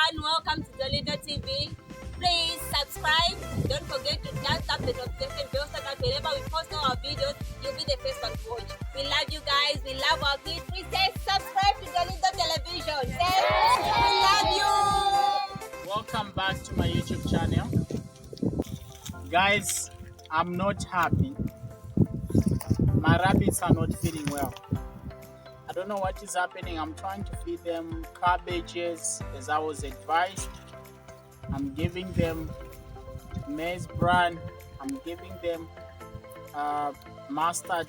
everyone, welcome to Dolido TV. Please subscribe. Don't forget to just tap the notification bell so that whenever we post our videos, you'll be the first one to watch. We love you guys. We love our kids. Please say subscribe to Dolido Television. Say we love you. Welcome back to my YouTube channel. Guys, I'm not happy. My rabbits are not feeling well. I don't know what is happening. I'm trying to feed them cabbages as I was advised. I'm giving them maize bran. I'm giving them mustard,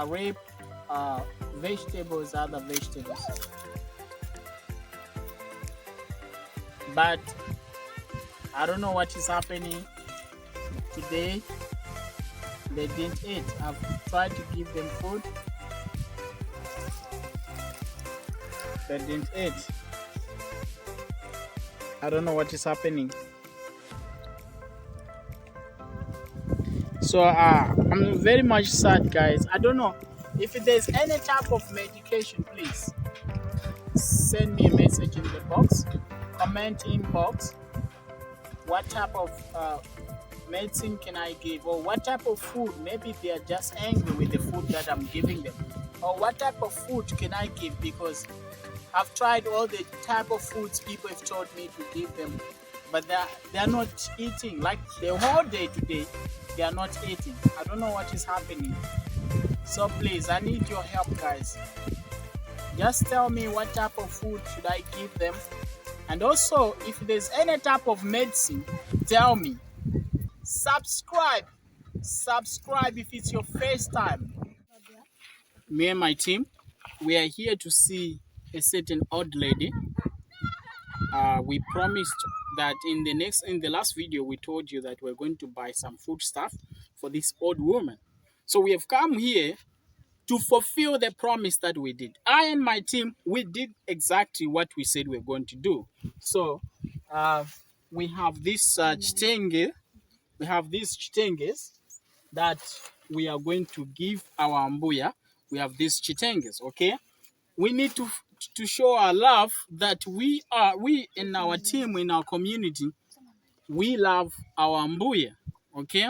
rape, vegetables, other vegetables. But I don't know what is happening today. They didn't eat. I've tried to give them food. They didn't eat. I don't know what is happening. So I'm very much sad, guys. I don't know if there's any type of medication. Please send me a message in the box, comment in box. What type of medicine can I give, or what type of food? Maybe they are just angry with the food that I'm giving them, or what type of food can I give, because I've tried all the type of foods people have told me to give them, but they're not eating. Like the whole day today, they are not eating. I don't know what is happening. So please, I need your help, guys. Just tell me what type of food should I give them, and also if there's any type of medicine, tell me. Subscribe if it's your first time. Me and my team, we are here to see a certain old lady. We promised that in the last video we told you that we're going to buy some food stuff for this old woman. So we have come here to fulfill the promise that we did. I and my team, we did exactly what we said we we're going to do. So we have this chitenge. We have these chitenges that we are going to give our Mbuya. We have these chitenges, okay? We need to show our love that we in our team, in our community, we love our Mbuya, okay?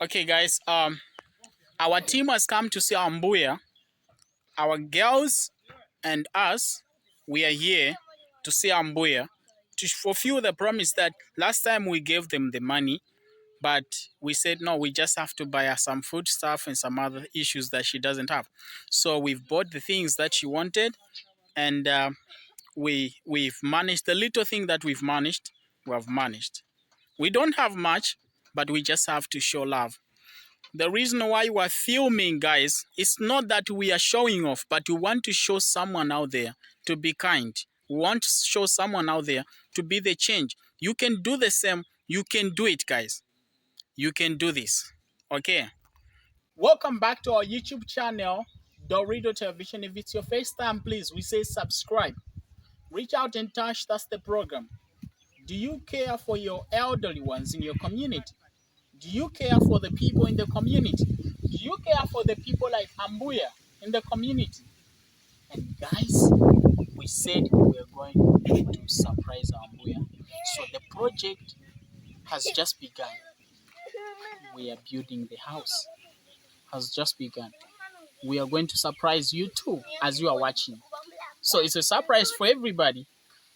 Okay, guys, our team has come to see our Mbuya. Our girls and us, we are here to see our Mbuya, to fulfill the promise that last time we gave them the money, but we said, no, we just have to buy her some food stuff and some other issues that she doesn't have. So we've bought the things that she wanted, and we've managed the little thing that we've managed. We have managed. We don't have much, but we just have to show love. The reason why we're filming, guys, it's not that we are showing off, but we want to show someone out there to be kind. We want to show someone out there to be the change. You can do the same. You can do it, guys. You can do this. Okay. Welcome back to our YouTube channel, Dolido Television. If it's your first time, please, we say subscribe. Reach out and touch. That's the program. Do you care for your elderly ones in your community? Do you care for the people in the community? Do you care for the people like Mbuya in the community? And guys, we said we are going to surprise Mbuya. So the project has just begun. We are building the house. Has just begun. We are going to surprise you too as you are watching. So it's a surprise for everybody.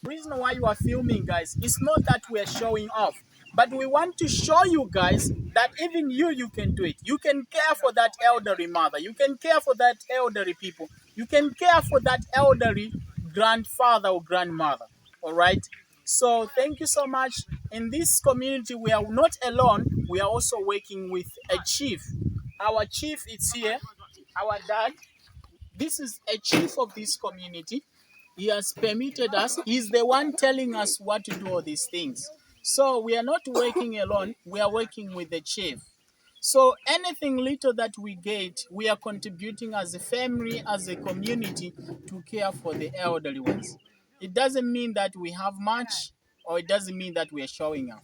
The reason why you are filming, guys, it's not that we are showing off, but we want to show you guys that even you can do it. You can care for that elderly mother. You can care for that elderly people. You can care for that elderly grandfather or grandmother. All right? So thank you so much. In this community, we are not alone. We are also working with a chief. Our chief is here, our dad. This is a chief of this community. He has permitted us. He's the one telling us what to do all these things. So we are not working alone. We are working with the chief. So anything little that we get, we are contributing as a family, as a community to care for the elderly ones. It doesn't mean that we have much, or it doesn't mean that we are showing up,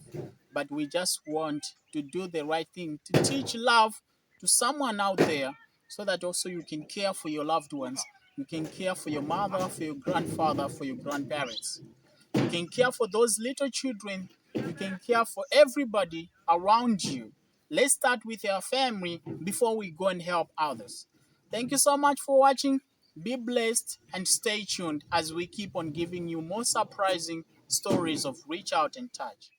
but we just want to do the right thing, to teach love to someone out there, so that also you can care for your loved ones. You can care for your mother, for your grandfather, for your grandparents. You can care for those little children. You can care for everybody around you. Let's start with your family before we go and help others. Thank you so much for watching. Be blessed and stay tuned as we keep on giving you more surprising stories of Reach Out and Touch.